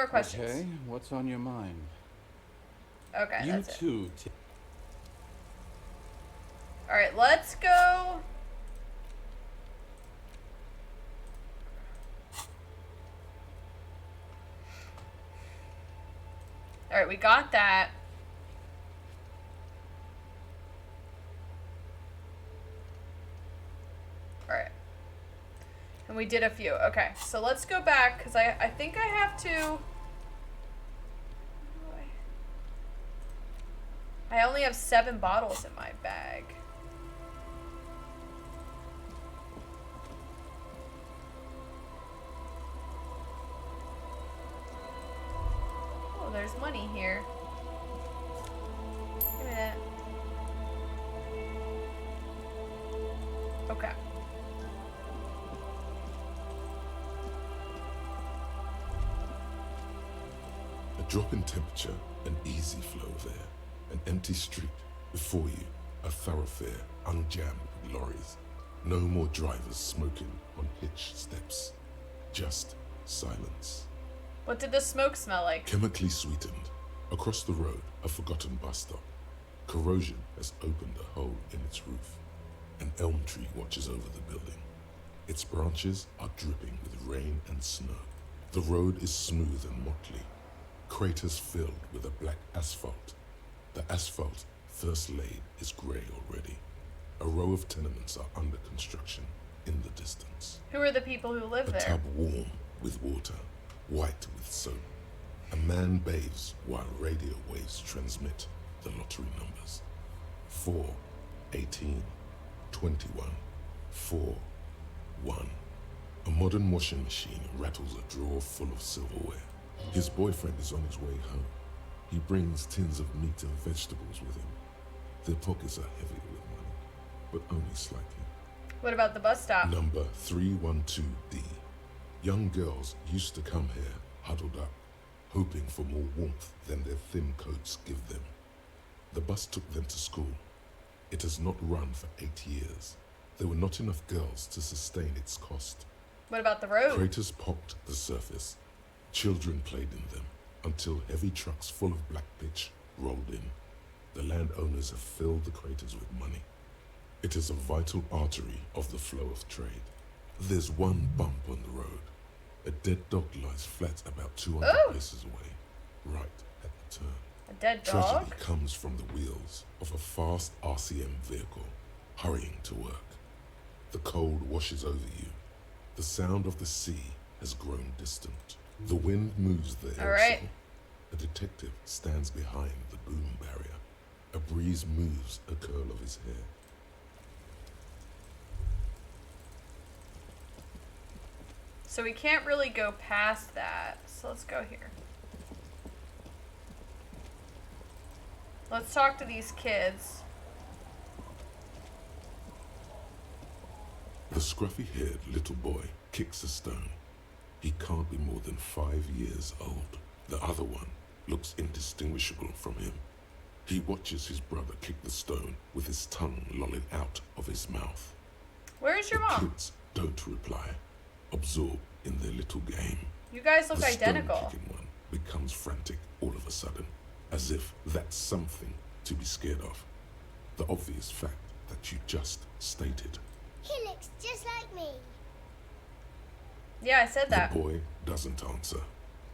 more questions. Okay, what's on your mind? Okay, You that's it. too. Alright, let's go. Alright, we got that. Alright. And we did a few. Okay, so let's go back, because I think I have to... I only have 7 bottles in my bag. Oh, there's money here. Give me that. Okay. A drop in temperature, an easy flow there. An empty street. Before you, a thoroughfare unjammed with lorries. No more drivers smoking on hitched steps. Just silence. What did the smoke smell like? Chemically sweetened. Across the road, a forgotten bus stop. Corrosion has opened a hole in its roof. An elm tree watches over the building. Its branches are dripping with rain and snow. The road is smooth and motley. Craters filled with a black asphalt. The asphalt, first laid, is grey already. A row of tenements are under construction in the distance. Who are the people who live A there? tub warm with water, white with soap. A man bathes while radio waves transmit the lottery numbers. 4, 18, 21, 4, 1. A modern washing machine rattles a drawer full of silverware. His boyfriend is on his way home. He brings tins of meat and vegetables with him. Their pockets are heavy with money, but only slightly. What about the bus stop? Number 312D. Young girls used to come here, huddled up, hoping for more warmth than their thin coats give them. The bus took them to school. It has not run for 8 years. There were not enough girls to sustain its cost. What about the road? Craters pocked the surface. Children played in them until heavy trucks full of black pitch rolled in. The landowners have filled the craters with money. It is a vital artery of the flow of trade. There's one bump on the road. A dead dog lies flat about 200 paces away, right at the turn. A dead dog? Tragedy comes from the wheels of a fast RCM vehicle, hurrying to work. The cold washes over you. The sound of the sea has grown distant. The wind moves there. All right. Also. A detective stands behind the boom barrier. A breeze moves a curl of his hair. So we can't really go past that. So let's go here. Let's talk to these kids. The scruffy-haired little boy kicks a stone. He can't be more than 5 years old. The other one looks indistinguishable from him. He watches his brother kick the stone with his tongue lolling out of his mouth. Where is your The mom? kids don't reply, absorbed in their little game. You guys look The identical. stone-kicking one becomes frantic all of a sudden, as if that's something to be scared of. The obvious fact that you just stated. He looks just like me. Yeah, I said that. The boy doesn't answer.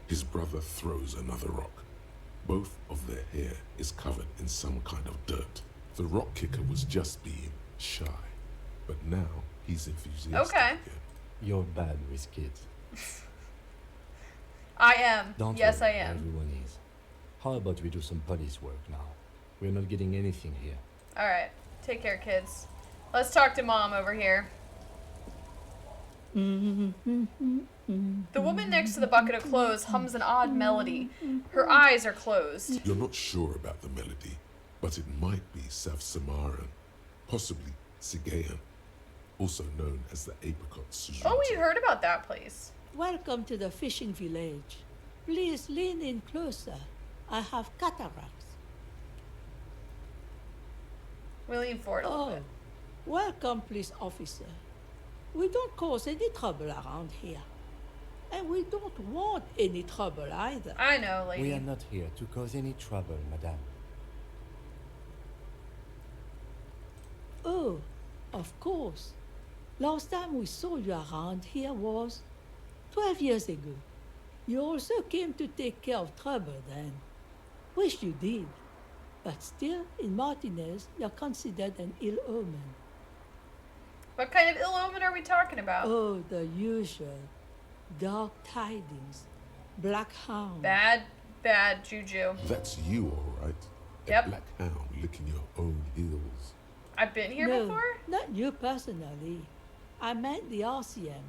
His brother throws another rock. Both of their hair is covered in some kind of dirt. The rock kicker was just being shy, but now he's enthusiastic Okay. again. You're bad with kids. I am. Don't Yes, I worry, am. Everyone is. How about we do some police work now? We're not getting anything here. Alright. Take care, kids. Let's talk to mom over here. The woman next to the bucket of clothes hums an odd melody. Her eyes are closed. You're not sure about the melody, but it might be South Samaran, possibly Sigayan, also known as the apricot Suzuki. Oh, we heard about that place. Welcome to the fishing village. Please lean in closer. I have cataracts. We lean forward a little Oh, bit. welcome, police officer. We don't cause any trouble around here. And we don't want any trouble either. I know, lady. We are not here to cause any trouble, madame. Oh, of course. Last time we saw you around here was 12 years ago. You also came to take care of trouble then. Wish you did. But still, in Martinez, you're considered an ill omen. What kind of ill omen are we talking about? Oh, the usual. Dark tidings. Black hound. Bad juju. That's you, all right. Yep. A black hound licking your own heels. I've been here No, before? not you personally. I meant the RCM.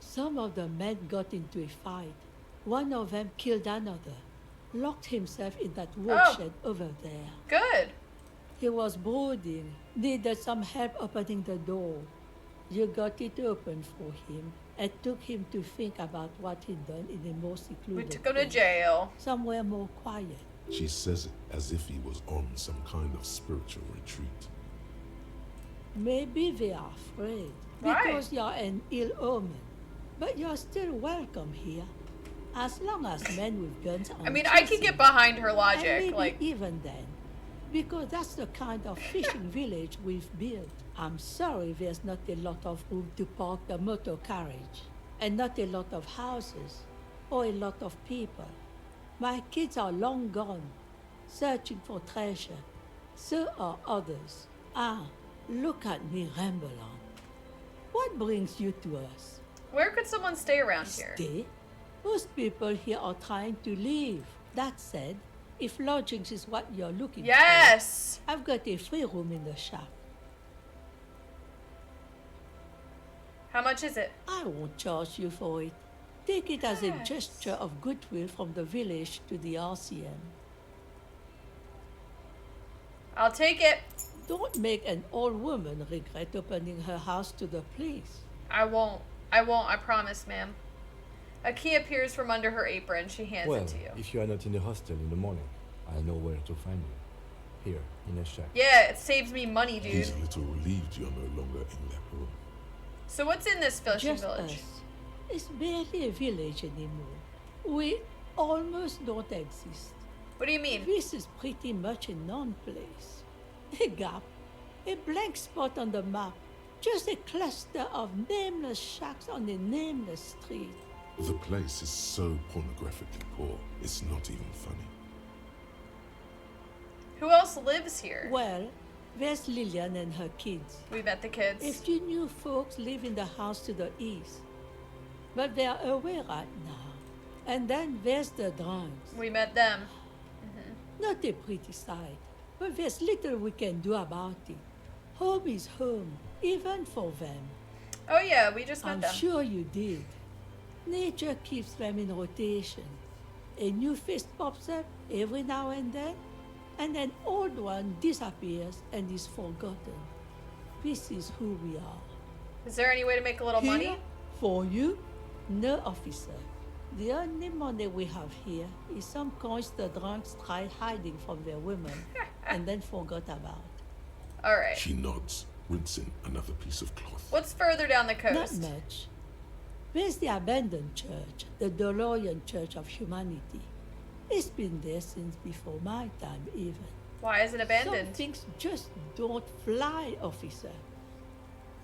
Some of the men got into a fight. One of them killed another. Locked himself in that woodshed over there. Good. He was brooding, needed some help opening the door. You got it open for him and took him to think about what he'd done in a more secluded We took him to place, jail. somewhere more quiet. She says it as if he was on some kind of spiritual retreat. Maybe they are afraid Why? because you're an ill omen. But you're still welcome here. As long as men with guns are I mean, I can get behind her and logic. maybe Like, even then. Because that's the kind of fishing village we've built. I'm sorry there's not a lot of room to park the motor carriage. And not a lot of houses. Or a lot of people. My kids are long gone, searching for treasure. So are others. Ah, look at me ramble on. What brings you to us? where could someone stay around here? Stay? Most people here are trying to leave. That said, if lodgings is what you're looking Yes! for, I've got a free room in the shop. How much is it? I won't charge you for it. Take it as a Yes. gesture of goodwill from the village to the RCM. I'll take it. Don't make an old woman regret opening her house to the police. I won't. I promise, ma'am. A key appears from under her apron. She hands Well, it to you. if you are not in the hostel in the morning, I know where to find you. Here, in a shack. Yeah, it saves me money, dude. He's a little relieved you're no longer in that room. So what's in this fishing Just village? us. It's barely a village anymore. We almost don't exist. What do you mean? This is pretty much a non-place. A gap, a blank spot on the map, just a cluster of nameless shacks on a nameless street. The place is so pornographically poor, it's not even funny. Who else lives here? Well, there's Lillian and her kids. We met the kids. A few new folks live in the house to the east, but they are away right now. And then there's the drunks. We met them. Not a pretty sight, but there's little we can do about it. Home is home, even for them. Oh yeah, we just met I'm them. sure you did. Nature keeps them in rotation. A new face pops up every now and then, and an old one disappears and is forgotten. This is who we are. Is there any way to make a little Here, money? for you, no officer. The only money we have here is some coins the drunks tried hiding from their women and then forgot about. All right. She nods, rinsing another piece of cloth. What's further down the Not coast? much. There's the abandoned church, the DeLorean Church of Humanity. It's been there since before my time, even. Why is it Some abandoned? things just don't fly, officer.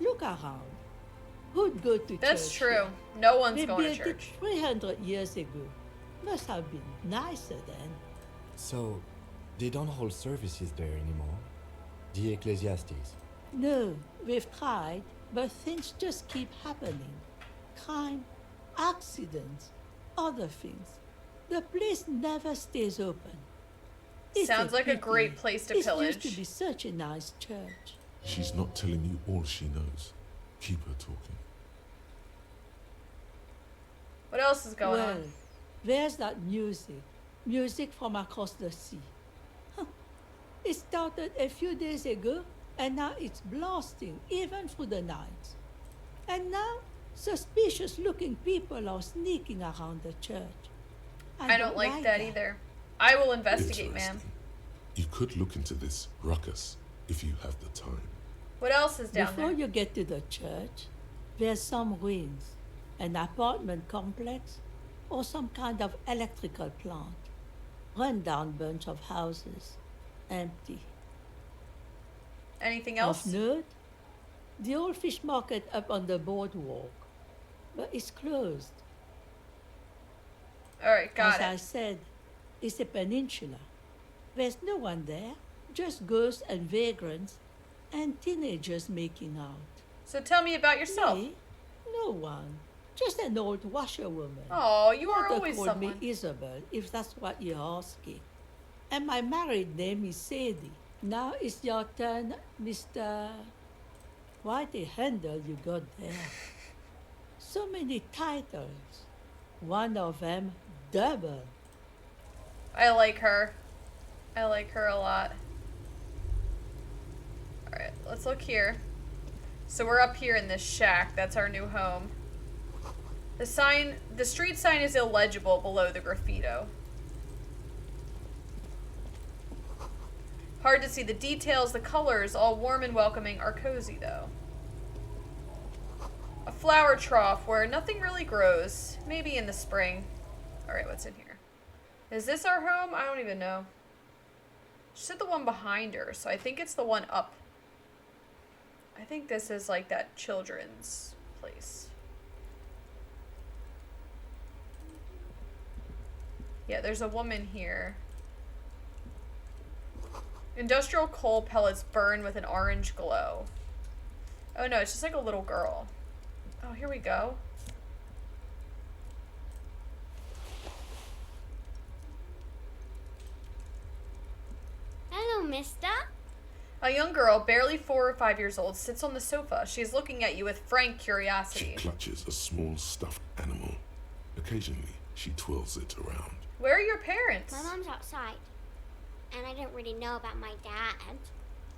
Look around. Who'd go to That's church true. here? No one's They going to built it church. 300 years ago. Must have been nicer then. So, they don't hold services there anymore? The Ecclesiastes. No, we've tried, but things just keep happening. Crime, accidents, other things. The place never stays open. It's Sounds like a pity. great place to It pillage. used to be such a nice church. She's not telling you all she knows. Keep her talking. What else is going Well, on? there's that music from across the sea. Huh. It started a few days ago, and now it's blasting even through the night. And now, suspicious-looking people are sneaking around the church. I don't like that either. I will investigate, ma'am. Interesting. You could look into this ruckus if you have the time. What else is down Before there? you get to the church, there's some ruins. An apartment complex or some kind of electrical plant. Run-down bunch of houses. Empty. Anything Of else? note, the old fish market up on the boardwalk. But it's closed. Alright, got As I it. said, it's a peninsula. There's no one there, just ghosts and vagrants and teenagers making out. So tell me about yourself. Me? No one. Just an old washerwoman. Oh, you are Mother always called someone. me Isabel, if that's what you're asking. And my married name is Sadie. Now it's your turn, Mr. What a handle you got there. So many titles. One of them double. I like her. I like her a lot. Alright, let's look here. So we're up here in this shack. That's our new home. The street sign is illegible below the graffito. Hard to see the details, the colors, all warm and welcoming, are cozy though. A flower trough where nothing really grows. Maybe in the spring. Alright, what's in here? Is this our home? I don't even know. She said the one behind her, so I think it's the one up. I think this is like that children's place. Yeah, there's a woman here. Industrial coal pellets burn with an orange glow. Oh no, it's just like a little girl. Oh, here we go. Hello, mister. A young girl, barely 4 or 5 years old, sits on the sofa. She is looking at you with frank She curiosity. clutches a small stuffed animal. Occasionally, she twirls it around. Where are your parents? My mom's outside. And I don't really know about my dad.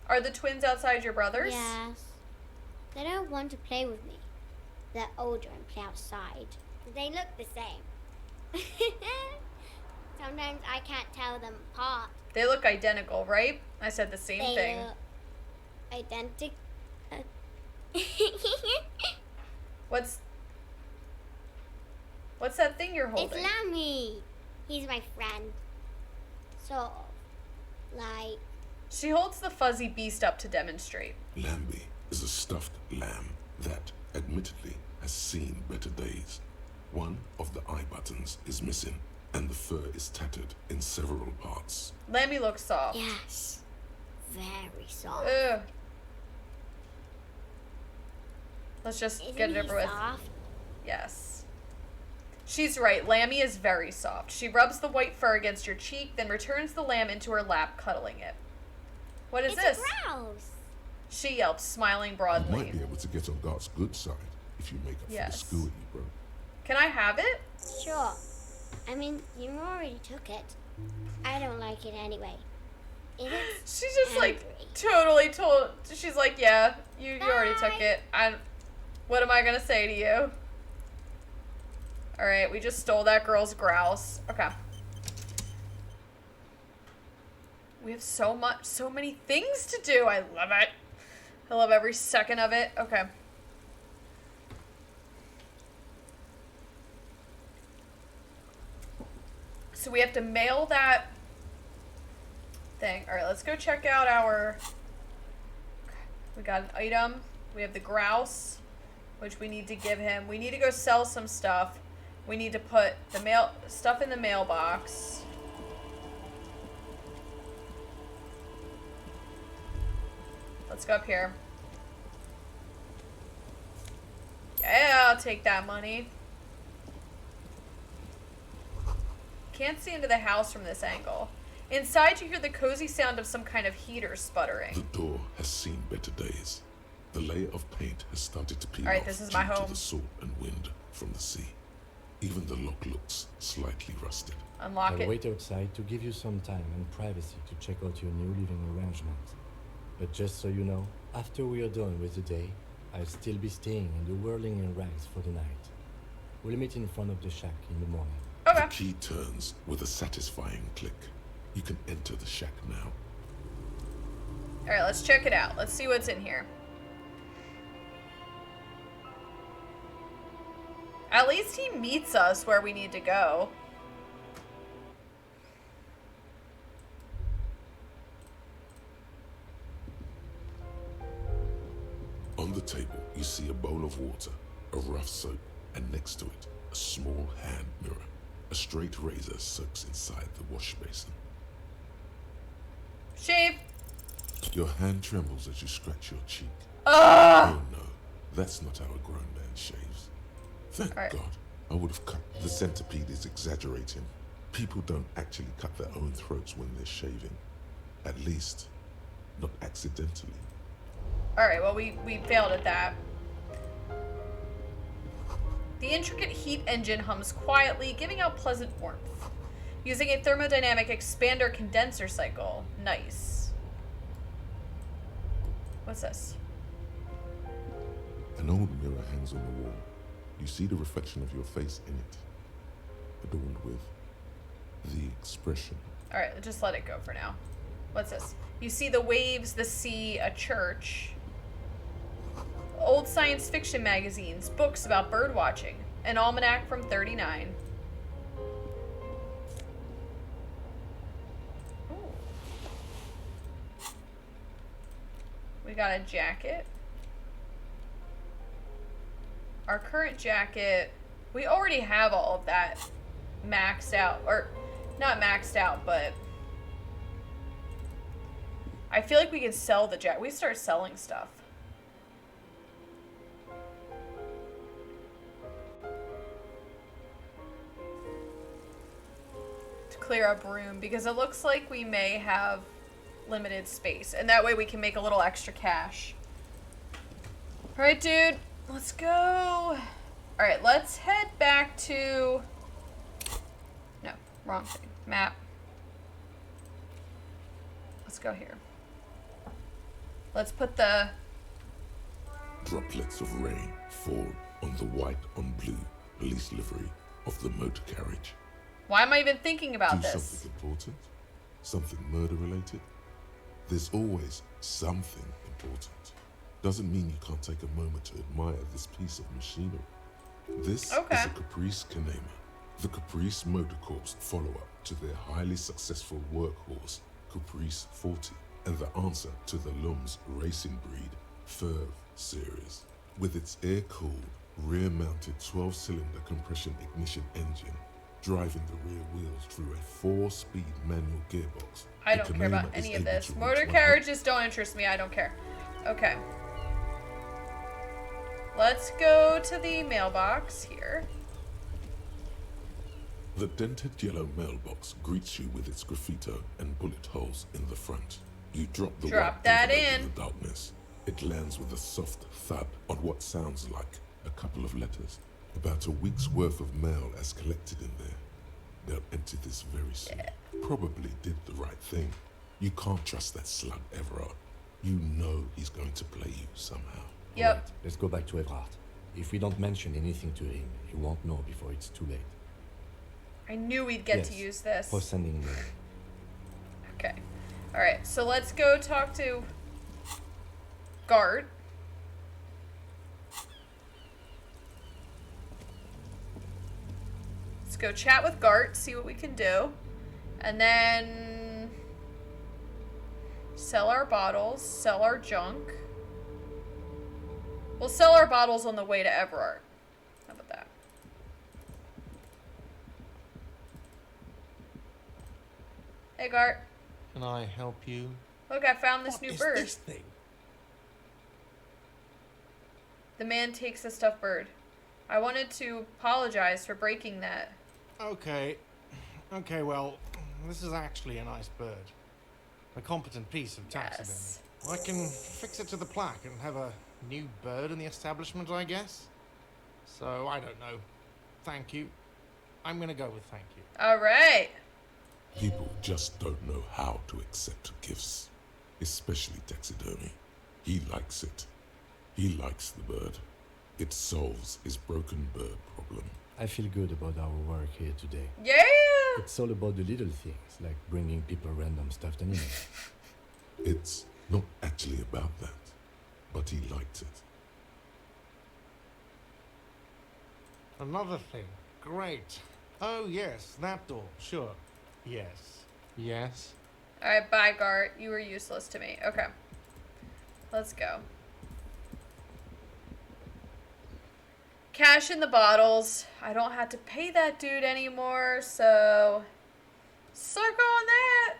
Are the twins outside your brothers? Yes. They don't want to play with me. They're older and play outside. They look the same. Sometimes I can't tell them apart. They look identical, right? I said the same They thing. look identical. What's that thing you're It's holding? Lammy. He's my friend. So, like, She holds the fuzzy beast up to demonstrate. Lambie is a stuffed lamb that, admittedly, has seen better days. One of the eye buttons is missing, and the fur is tattered in several parts. Lammy looks soft. yes, very soft. Ugh. Let's just Isn't get it he over with. soft? Yes. She's right. Lammy is very soft. She rubs the white fur against your cheek, then returns the lamb into her lap, cuddling it. What is It's this? a grouse. She yelps, smiling You broadly. might be able to get on Gart's good side if you make up Yes. for the screwy, bro. Can I have it? Sure. I mean, you already took it. I don't like it anyway. It is She's just like angry. totally told. She's like, yeah, you already took Bye. it. What am I gonna say to you? All right, we just stole that girl's grouse. Okay. We have so many things to do. I love it. I love every second of it. Okay. So we have to mail that thing. All right, let's go check out our... We got an item. We have the grouse, which we need to give him. We need to go sell some stuff. We need to put the stuff in the mailbox. Let's go up here. Yeah, I'll take that money. Can't see into the house from this angle. Inside, you hear the cozy sound of some kind of heater sputtering. The door has seen better days. The layer of paint has started to peel All right, off this is due my to home. the salt and wind from the sea. Even the lock looks slightly rusted. Unlock I'll it. wait outside to give you some time and privacy to check out your new living arrangements. But just so you know, after we are done with the day, I'll still be staying in the whirling in rags for the night. We'll meet in front of the shack in the morning. Okay. The key turns with a satisfying click. You can enter the shack now. All right, let's check it out. Let's see what's in here. At least he meets us where we need to go. On the table, you see a bowl of water, a rough soap, and next to it, a small hand mirror. A straight razor soaks inside the wash basin. Shave. Your hand trembles as you scratch your cheek. Ugh! Oh no, that's not how a grown man shaves. Thank Alright. God. I would have cut. The centipede is exaggerating. People don't actually cut their own throats when they're shaving. At least, not accidentally. Alright, well, we failed at that. The intricate heat engine hums quietly, giving out pleasant warmth. Using a thermodynamic expander condenser cycle. Nice. What's this? An old mirror hangs on the wall. You see the reflection of your face in it, adorned with the expression. Alright, just let it go for now. What's this? You see the waves, the sea, a church. Old science fiction magazines, books about bird watching, an almanac from 39. Ooh. We got a jacket. Our current jacket, we already have all of that maxed out, or not maxed out, but I feel like we can sell the jacket. We start selling stuff. To clear up room, because it looks like we may have limited space, and that way we can make a little extra cash. All right, dude. Let's go. All right, let's head back to... No, wrong thing. Map. Let's go here. Let's put the... Droplets of rain fall on the white on blue police livery of the motor carriage. Why am I even thinking about Do this? something important? Something murder related? There's always something important. Doesn't mean you can't take a moment to admire this piece of machinery. This Okay. is a Caprice Canema, the Caprice Motor Corps follow-up to their highly successful workhorse, Caprice 40, and the answer to the Lum's racing breed, Ferv series. With its air-cooled, rear-mounted 12-cylinder compression ignition engine, driving the rear wheels through a 4-speed manual gearbox. I the don't care about Canema is any of able this. to reach Motor 100 carriages don't interest me. I don't care. Okay. Let's go to the mailbox here. The dented yellow mailbox greets you with its graffito and bullet holes in the front. You drop the Drop white that envelope in. the darkness. It lands with a soft thud on what sounds like a couple of letters. About a week's worth of mail as collected in there. They'll empty this very soon. Probably did the right thing. You can't trust that slug Everard. You know he's going to play you somehow. Yep. Alright, let's go back to Everard. If we don't mention anything to him, he won't know before it's too late. I knew we'd get Yes, to use this. for sending mail. Okay. Alright, so let's go talk to Gart. Let's go chat with Gart, see what we can do. And then sell our bottles, sell our junk. We'll sell our bottles on the way to Everard. How about that? Hey, Gart. Can I help you? Look, I found this What new is bird. this thing? The man takes a stuffed bird. I wanted to apologize for breaking that. Okay. Okay, well, this is actually a nice bird. A competent piece of taxidermy. Yes. I can fix it to the plaque and have a new bird in the establishment, I guess. So, I don't know. Thank you. I'm gonna go with thank you. All right. People just don't know how to accept gifts, especially taxidermy. He likes it. He likes the bird. It solves his broken bird problem. I feel good about our work here today. Yeah. It's all about the little things, like bringing people random stuffed animals. It's not actually about that, but he liked it. Another thing. Great. Oh, yes, that door. Sure. Yes. Yes. Alright, bye, Gart. You were useless to me. Okay. Let's go. Cash in the bottles. I don't have to pay that dude anymore, so suck on that.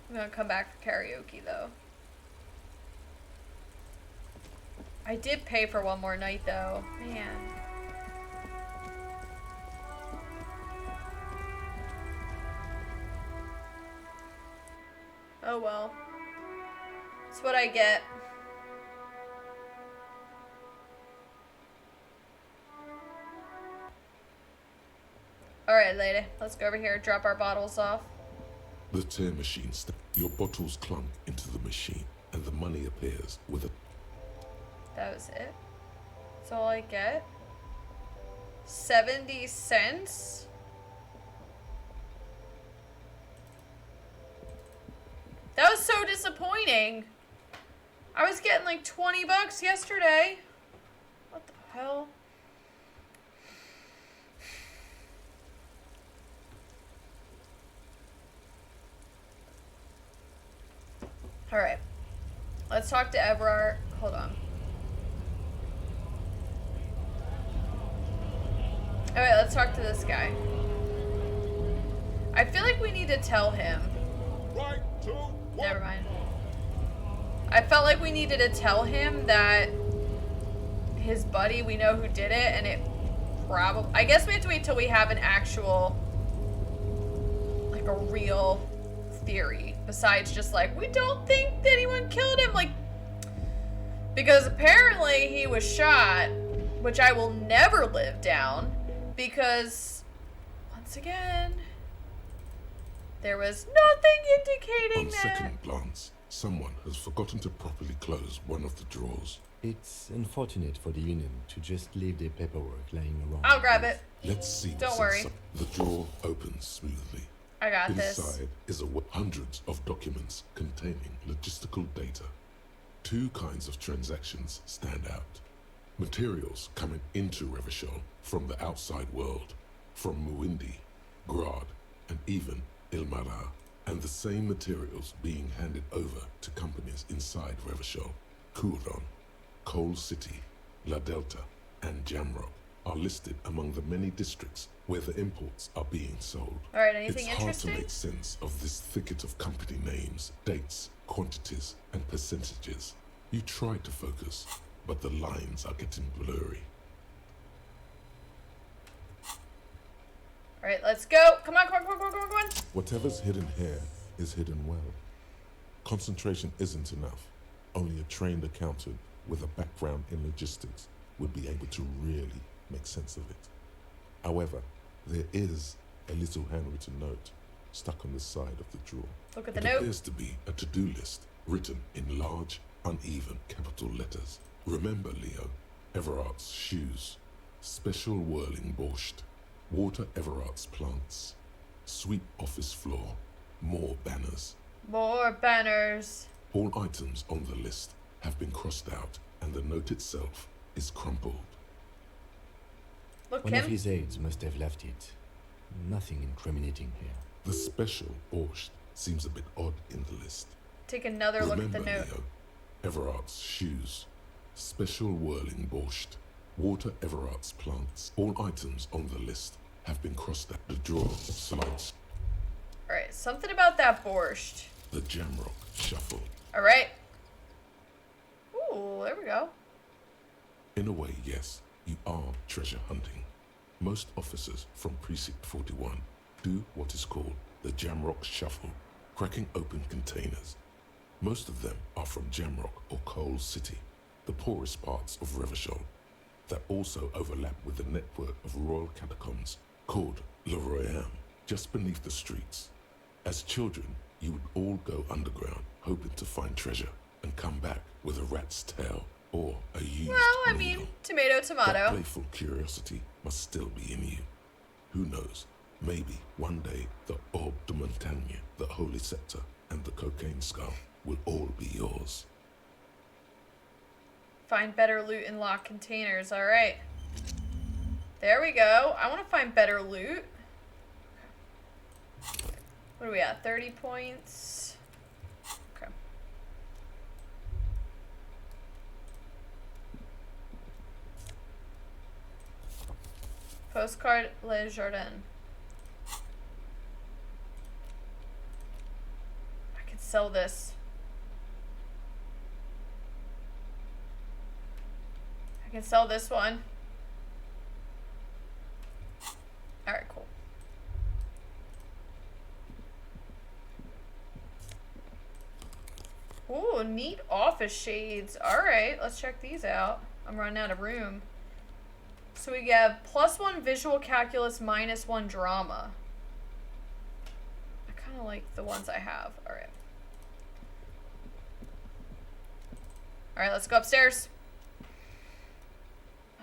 I'm gonna come back for karaoke though. I did pay for one more night though. Man. Oh well. That's what I get. Alright, lady. Let's go over here and drop our bottles off. The tear machine your bottles clunk into the machine, and the money appears with a... That was it. That's all I get. 70 cents? That was so disappointing. I was getting like 20 bucks yesterday. What the hell? Alright. Let's talk to Everard. Hold on. Alright, let's talk to this guy. I feel like we need to tell him. Right, 2, 1. Never mind. I felt like we needed to tell him that his buddy, we know who did it, and it probably... I guess we have to wait till we have an actual, like a real theory. Besides just like, we don't think that anyone killed him. Like, because apparently he was shot, which I will never live down. Because, once again, there was nothing indicating On that... second glance, someone has forgotten to properly close one of the drawers. It's unfortunate for the Union to just leave their paperwork lying around. I'll grab it. Let's see Don't what's worry. inside. The drawer opens smoothly. I got this. Inside is hundreds of documents containing logistical data. 2 kinds of transactions stand out. Materials coming into Revachol from the outside world, from Muindi, Grad, and even Ilmara, and the same materials being handed over to companies inside Revachol. Kurdon, Coal City, La Delta, and Jamrock are listed among the many districts where the imports are being sold. Alright, anything It's hard to interesting? make sense of this thicket of company names, dates, quantities, and percentages. You try to focus, but the lines are getting blurry. Alright, let's go. Come on, come on, come on, come on, come on. Whatever's hidden here is hidden well. Concentration isn't enough. Only a trained accountant with a background in logistics would be able to really make sense of it. However, there is a little handwritten note stuck on the side of the drawer. Look at the It note. appears to be a to-do list written in large, uneven capital letters. Remember, Leo, Everard's shoes, special whirling borscht, water Everard's plants, sweep office floor, more banners. More banners. All items on the list have been crossed out, and the note itself is crumpled. Look, One of Kim. his aides must have left it. Nothing incriminating here. The special borscht seems a bit odd in the list. Take another look at the Remember, note. Leo, Everard's shoes, special whirling borscht, water Everard's plants. All items on the list have been crossed out. The drawer slides. Alright, something about that borscht. The Jamrock shuffle. Alright. Ooh, there we go. In a way, yes, you are treasure hunting. Most officers from Precinct 41 do what is called the Jamrock Shuffle, cracking open containers. Most of them are from Jamrock or Coal City, the poorest parts of Revachol, that also overlap with the network of royal catacombs called Le Royaume, just beneath the streets. As children, you would all go underground, hoping to find treasure, and come back with a rat's tail or a used Well, I needle. mean, tomato, That tomato. playful curiosity must still be in you. Who knows? Maybe one day the Orbe de Montagne, the Holy Scepter, and the Cocaine Skull will all be yours. Find better loot in locked containers. Alright. There we go. I want to find better loot. What are we at? 30 points. Okay. Postcard Le Jardin. I could sell this. I can sell this one. Alright, cool. Ooh, neat office shades. Alright, let's check these out. I'm running out of room. So we have +1 visual calculus, -1 drama. I kind of like the ones I have. Alright. Alright, let's go upstairs.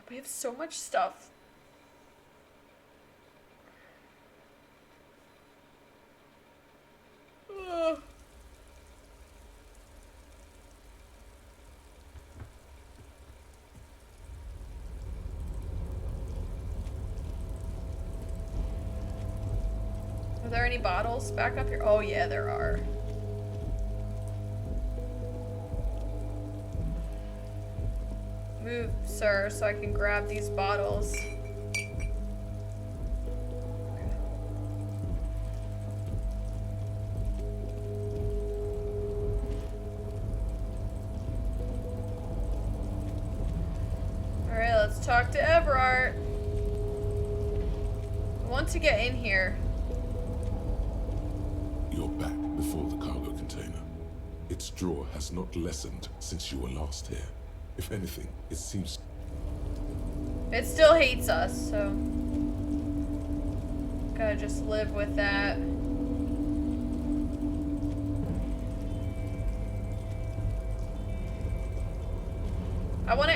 We have so much stuff. Ugh. Are there any bottles back up here? Oh yeah, there are. Move, sir, so I can grab these bottles. Alright, let's talk to Everard. I want to get in here. You're back before the cargo container. Its draw has not lessened since you were last here. If anything, it seems... It still hates us, so... Gotta just live with that. I want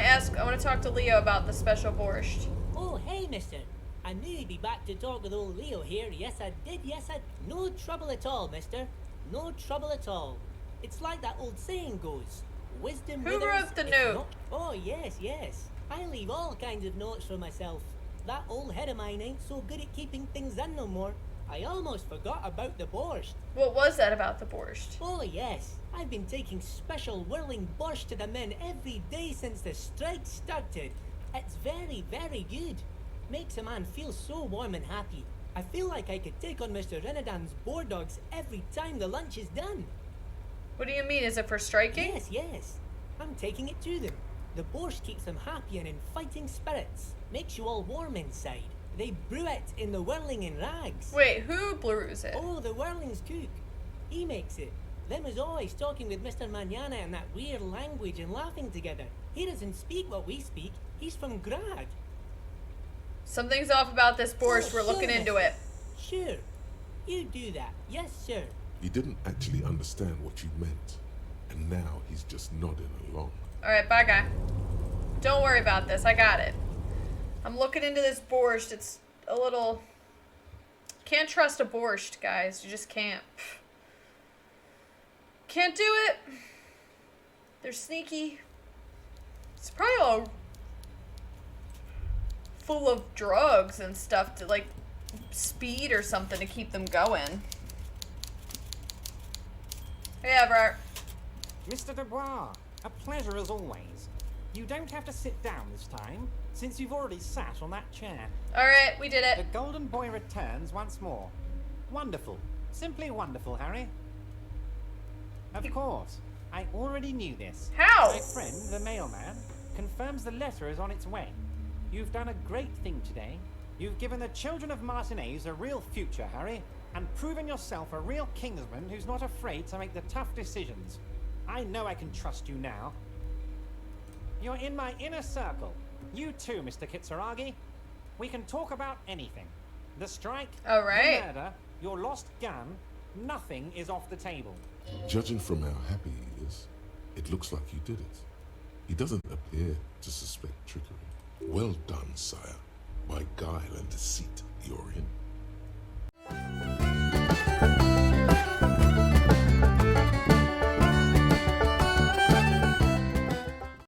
to talk to Leo about the special borscht. Oh, hey, mister. I knew you'd be back to talk with old Leo here. Yes, I did. Yes, I... No trouble at all, mister. No trouble at all. It's like that old saying goes. Wisdom Who withers, wrote the if note? not- Oh, yes, yes. I leave all kinds of notes for myself. That old head of mine ain't so good at keeping things in no more. I almost forgot about the borscht. What was that about the borscht? Oh, yes. I've been taking special whirling borscht to the men every day since the strike started. It's very, very good. Makes a man feel so warm and happy. I feel like I could take on Mr. Renadan's boar dogs every time the lunch is done. What do you mean? Is it for striking? Yes, yes. I'm taking it to them. The borscht keeps them happy and in fighting spirits. Makes you all warm inside. They brew it in the whirling in rags. Wait, who brews it? Oh, the whirling's cook. He makes it. Them is always talking with Mr. Manana in that weird language and laughing together. He doesn't speak what we speak. He's from Grad. Something's off about this borscht. Oh, We're looking sure, into mister. it. Sure. You do that. Yes, sir. He didn't actually understand what you meant. And now he's just nodding along. Alright, bye, guy. Don't worry about this. I got it. I'm looking into this borscht. It's a little... Can't trust a borscht, guys. You just can't. Can't do it. They're sneaky. It's probably all full of drugs and stuff to, like, speed or something to keep them going. Hey, Everard. Mr. Dubois, a pleasure as always. You don't have to sit down this time, since you've already sat on that chair. Alright, we did The it. Golden Boy returns once more. Wonderful. Simply wonderful, Harry. Of course, I already knew this. How? My friend, the mailman, confirms the letter is on its way. You've done a great thing today. You've given the children of Martinez a real future, Harry, and proven yourself a real kingsman who's not afraid to make the tough decisions. I know I can trust you now. You're in my inner circle. You too, Mr. Kitsuragi. We can talk about anything. The strike, All right. the murder, your lost gun, nothing is off the table. Judging from how happy he is, it looks like you did it. He doesn't appear to suspect trickery. Well done, sire. By guile and deceit, you're in.